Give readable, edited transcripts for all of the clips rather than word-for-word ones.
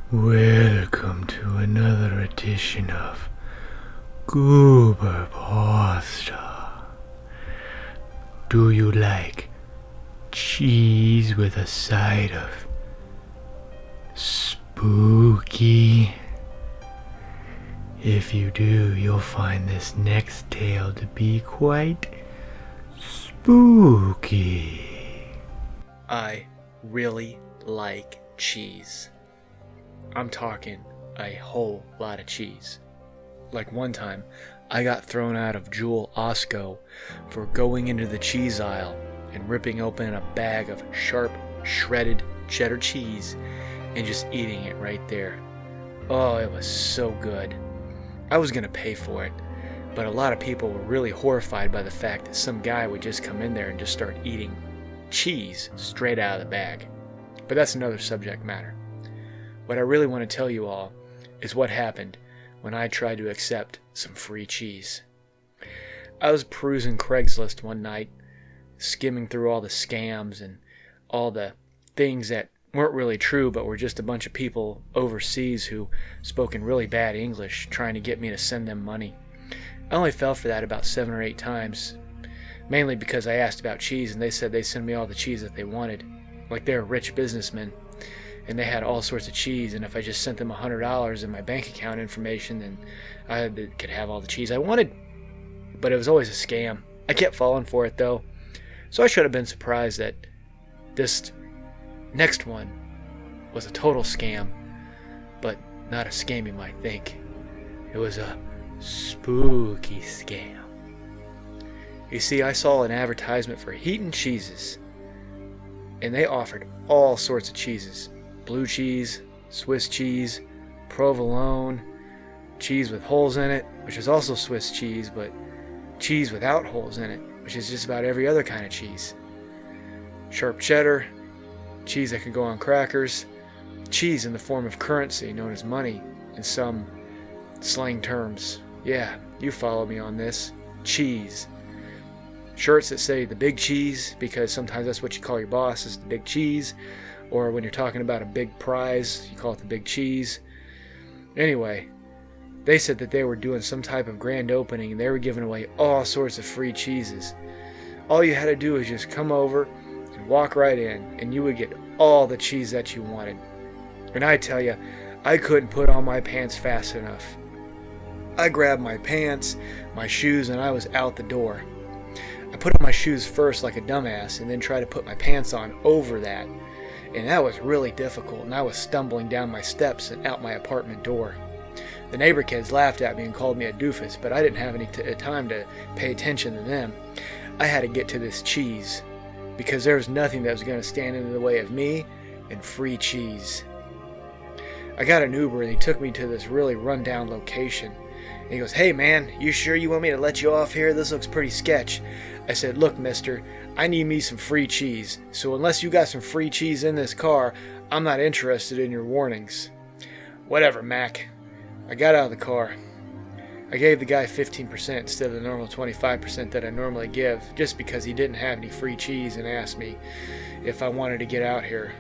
Welcome to another edition of GooberPasta. Do you like cheese with a side of spooky? If you do, you'll find this next tale to be quite spooky. I really like cheese. I'm talking a whole lot of cheese. Like one time, I got thrown out of Jewel Osco for going into the cheese aisle and ripping open a bag of sharp, shredded cheddar cheese and just eating it right there. Oh, it was so good. I was gonna pay for it, but a lot of people were really horrified by the fact that some guy would just come in there and just start eating cheese straight out of the bag. But that's another subject matter. What I really want to tell you all is what happened when I tried to accept some free cheese. I was perusing Craigslist one night, skimming through all the scams and all the things that weren't really true but were just a bunch of people overseas who spoke in really bad English trying to get me to send them money. I only fell for that about 7 or 8 times, mainly because I asked about cheese and they said they'd send me all the cheese that they wanted, like they're rich businessmen. And they had all sorts of cheese, and if I just sent them $100 in my bank account information, then I could have all the cheese I wanted. But it was always a scam. I kept falling for it, though. So I should have been surprised that this next one was a total scam, but not a scam you might think. It was a spooky scam. You see, I saw an advertisement for Heaton Cheeses, and they offered all sorts of cheeses. Blue cheese, Swiss cheese, provolone, cheese with holes in it, which is also Swiss cheese, but cheese without holes in it, which is just about every other kind of cheese. Sharp cheddar, cheese that can go on crackers, cheese in the form of currency known as money in some slang terms. Yeah, you follow me on this. Cheese. Shirts that say the big cheese, because sometimes that's what you call your boss, is the big cheese. Or when you're talking about a big prize, you call it the big cheese. Anyway, they said that they were doing some type of grand opening and they were giving away all sorts of free cheeses. All you had to do was just come over and walk right in and you would get all the cheese that you wanted. And I tell you, I couldn't put on my pants fast enough. I grabbed my pants, my shoes, and I was out the door. I put on my shoes first like a dumbass and then tried to put my pants on over that. And that was really difficult, and I was stumbling down my steps and out my apartment door. The neighbor kids laughed at me and called me a doofus, but I didn't have any time to pay attention to them. I had to get to this cheese, because there was nothing that was going to stand in the way of me and free cheese. I got an Uber, and he took me to this really run-down location. And he goes, "Hey man, you sure you want me to let you off here? This looks pretty sketch." I said, "Look mister, I need me some free cheese, so unless you got some free cheese in this car, I'm not interested in your warnings." "Whatever, Mac." I got out of the car. I gave the guy 15% instead of the normal 25% that I normally give, just because he didn't have any free cheese and asked me if I wanted to get out here,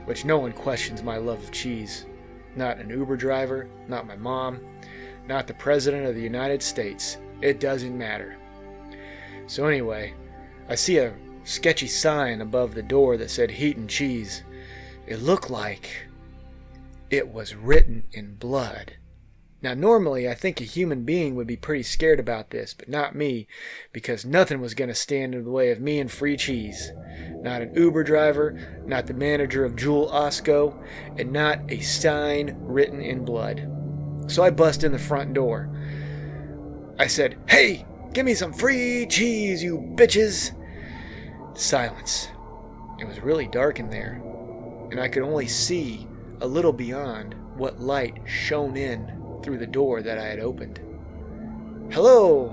which no one questions my love of cheese. Not an Uber driver, not my mom, not the President of the United States. It doesn't matter. So anyway, I see a sketchy sign above the door that said Heaton Cheese. It looked like it was written in blood. Now normally I think a human being would be pretty scared about this, but not me, because nothing was going to stand in the way of me and free cheese. Not an Uber driver, not the manager of Jewel Osco, and not a sign written in blood. So I bust in the front door. I said, "Hey, give me some free cheese, you bitches!" Silence. It was really dark in there, and I could only see a little beyond what light shone in through the door that I had opened. "Hello!"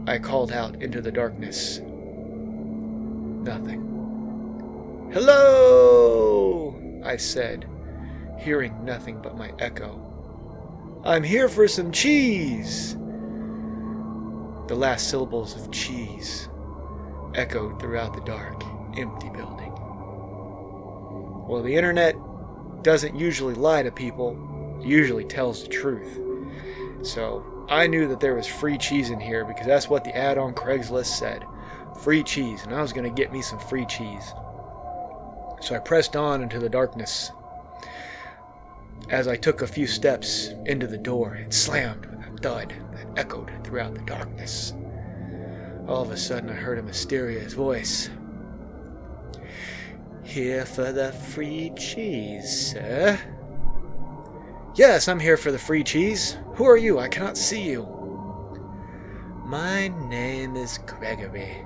I called out into the darkness. Nothing. "Hello!" I said, hearing nothing but my echo. "I'm here for some cheese!" The last syllables of cheese echoed throughout the dark, empty building. Well, the internet doesn't usually lie to people, he usually tells the truth. So I knew that there was free cheese in here because that's what the ad on Craigslist said. Free cheese, and I was going to get me some free cheese. So I pressed on into the darkness. As I took a few steps into the door, it slammed with a thud that echoed throughout the darkness. All of a sudden, I heard a mysterious voice. "Here for the free cheese, sir?" "Yes, I'm here for the free cheese. Who are you? I cannot see you." "My name is Gregory,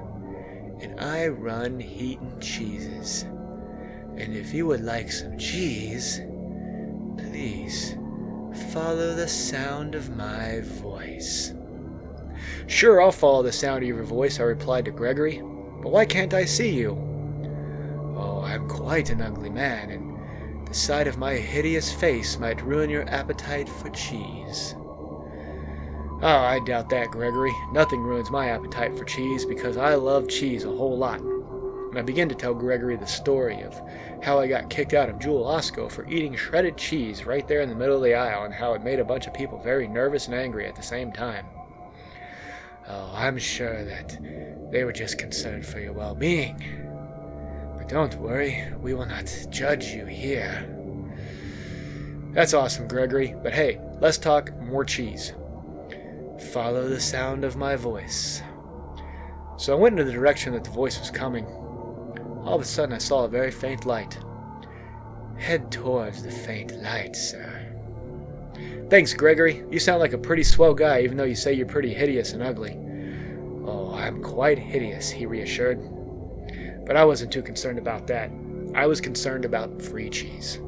and I run Heaton Cheeses. And if you would like some cheese, please follow the sound of my voice." "Sure, I'll follow the sound of your voice," I replied to Gregory. "But why can't I see you?" "Oh, I'm quite an ugly man, and the sight of my hideous face might ruin your appetite for cheese." "Oh, I doubt that, Gregory. Nothing ruins my appetite for cheese because I love cheese a whole lot." And I began to tell Gregory the story of how I got kicked out of Jewel Osco for eating shredded cheese right there in the middle of the aisle and how it made a bunch of people very nervous and angry at the same time. "Oh, I'm sure that they were just concerned for your well-being. But don't worry, we will not judge you here." "That's awesome, Gregory. But hey, let's talk more cheese." "Follow the sound of my voice." So I went in the direction that the voice was coming. All of a sudden, I saw a very faint light. "Head towards the faint light, sir." "Thanks, Gregory. You sound like a pretty swell guy, even though you say you're pretty hideous and ugly." "Oh, I'm quite hideous," he reassured. But I wasn't too concerned about that. I was concerned about free cheese.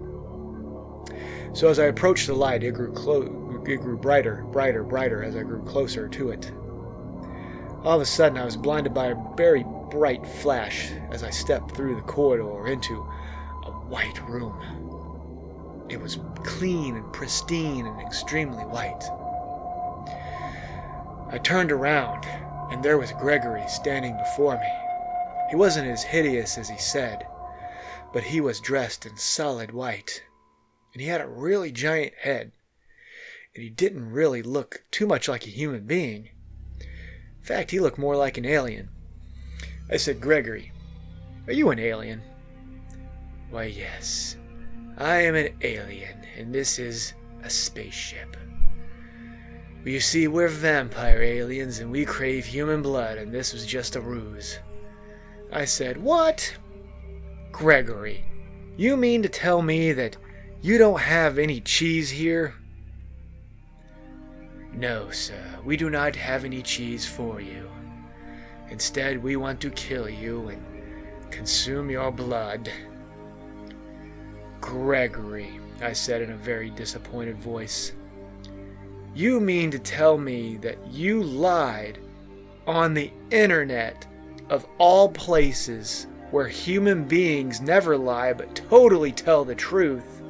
So as I approached the light, it grew brighter, brighter, brighter as I grew closer to it. All of a sudden, I was blinded by a very bright flash as I stepped through the corridor into a white room. It was clean and pristine and extremely white. I turned around, and there was Gregory standing before me. He wasn't as hideous as he said, but he was dressed in solid white, and he had a really giant head, and he didn't really look too much like a human being. In fact, he looked more like an alien. I said, "Gregory, are you an alien?" "Why, yes, I am an alien, and this is a spaceship. You see, we're vampire aliens, and we crave human blood, and this was just a ruse." I said, "What? Gregory, you mean to tell me that you don't have any cheese here?" "No, sir, we do not have any cheese for you. Instead, we want to kill you and consume your blood." "Gregory," I said in a very disappointed voice, "you mean to tell me that you lied on the internet of all places where human beings never lie but totally tell the truth,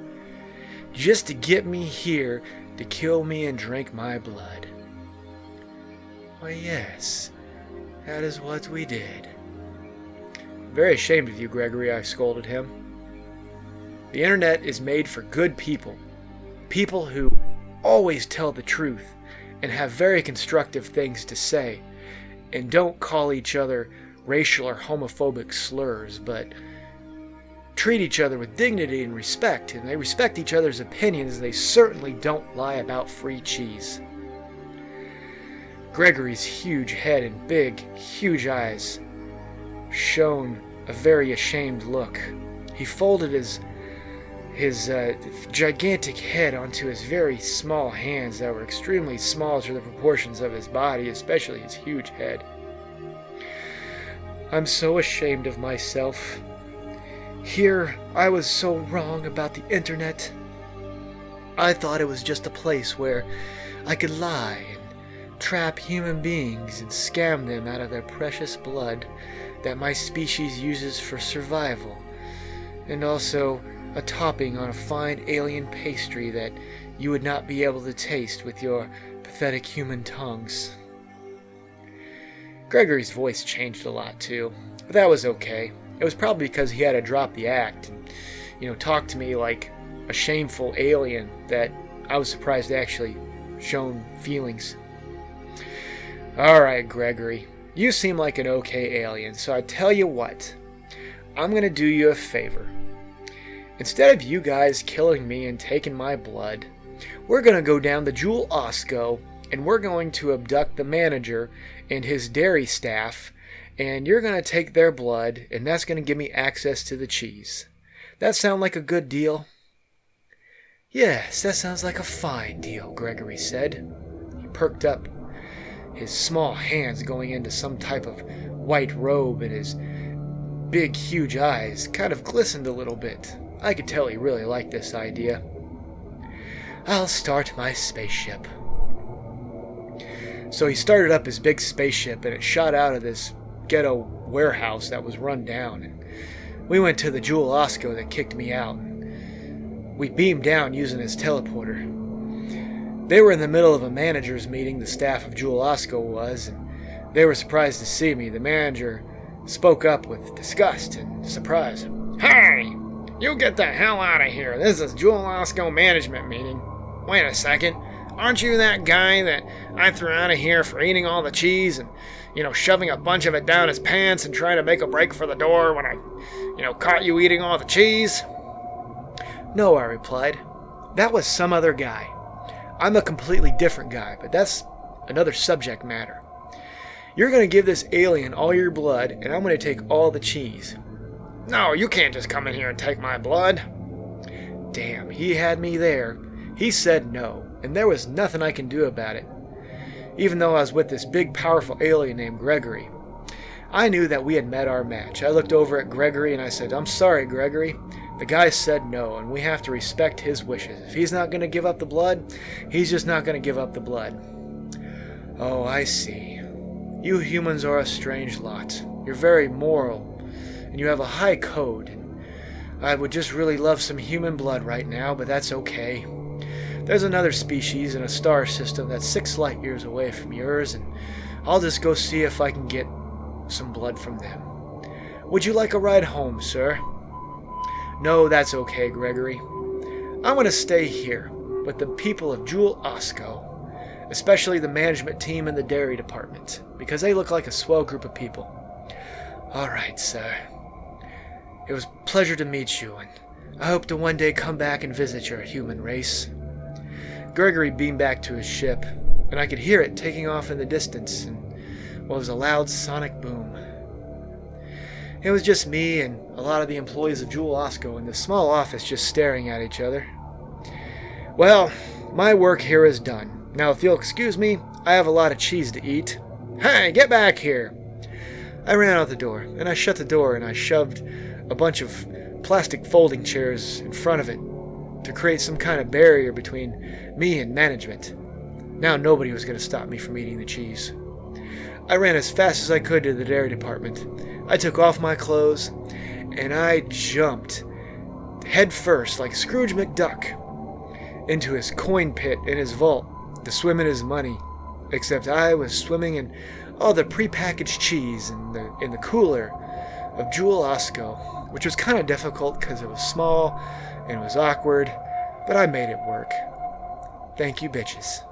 just to get me here to kill me and drink my blood?" "Why, yes, that is what we did." "Very ashamed of you, Gregory," I scolded him. "The internet is made for good people, people who always tell the truth and have very constructive things to say and don't call each other racial or homophobic slurs, but treat each other with dignity and respect, and they respect each other's opinions. They certainly don't lie about free cheese." Gregory's huge head and big, huge eyes shone a very ashamed look. He folded his gigantic head onto his very small hands that were extremely small to the proportions of his body, especially his huge head. "I'm so ashamed of myself. Here I was so wrong about the internet. I thought it was just a place where I could lie and trap human beings and scam them out of their precious blood that my species uses for survival, and also a topping on a fine alien pastry that you would not be able to taste with your pathetic human tongues." Gregory's voice changed a lot too, but that was okay. It was probably because he had to drop the act and, talk to me like a shameful alien that I was surprised actually shown feelings. Alright, Gregory, you seem like an okay alien, so I tell you what, I'm gonna do you a favor. Instead of you guys killing me and taking my blood, we're gonna go down to Jewel Osco and we're going to abduct the manager and his dairy staff, and you're gonna take their blood, and that's gonna give me access to the cheese. That sound like a good deal? Yes, that sounds like a fine deal, Gregory said. He perked up, his small hands going into some type of white robe, and his big, huge eyes kind of glistened a little bit. I could tell he really liked this idea. I'll start my spaceship. So he started up his big spaceship, and it shot out of this ghetto warehouse that was run down. And we went to the Jewel Osco that kicked me out. And we beamed down using his teleporter. They were in the middle of a manager's meeting, the staff of Jewel Osco was, and they were surprised to see me. The manager spoke up with disgust and surprise. Hey! You get the hell out of here. This is Jewel Osco management meeting. Wait a second. Aren't you that guy that I threw out of here for eating all the cheese and, shoving a bunch of it down his pants and trying to make a break for the door when I, caught you eating all the cheese? No, I replied. That was some other guy. I'm a completely different guy, but that's another subject matter. You're going to give this alien all your blood, and I'm going to take all the cheese. No, you can't just come in here and take my blood. Damn, he had me there. He said no, and there was nothing I can do about it. Even though I was with this big, powerful alien named Gregory. I knew that we had met our match. I looked over at Gregory and I said, I'm sorry, Gregory. The guy said no, and we have to respect his wishes. If he's not going to give up the blood, he's just not going to give up the blood. Oh, I see. You humans are a strange lot. You're very moral, and you have a high code. I would just really love some human blood right now, but that's okay. There's another species in a star system that's 6 light years away from yours, and I'll just go see if I can get some blood from them. Would you like a ride home, sir? No, that's okay, Gregory. I'm going to stay here with the people of Jewel Osco, especially the management team and the dairy department, because they look like a swell group of people. All right, sir. It was a pleasure to meet you, and I hope to one day come back and visit your human race. Gregory beamed back to his ship, and I could hear it taking off in the distance, and what was a loud sonic boom. It was just me and a lot of the employees of Jewel Osco in the small office just staring at each other. Well, my work here is done. Now, if you'll excuse me, I have a lot of cheese to eat. Hey, get back here! I ran out the door, and I shut the door, and I shoved a bunch of plastic folding chairs in front of it to create some kind of barrier between me and management. Now nobody was going to stop me from eating the cheese. I ran as fast as I could to the dairy department. I took off my clothes, and I jumped head first like Scrooge McDuck into his coin pit in his vault to swim in his money, except I was swimming in all the prepackaged cheese in the cooler of Jewel Osco, which was kind of difficult because it was small and it was awkward, but I made it work. Thank you, bitches.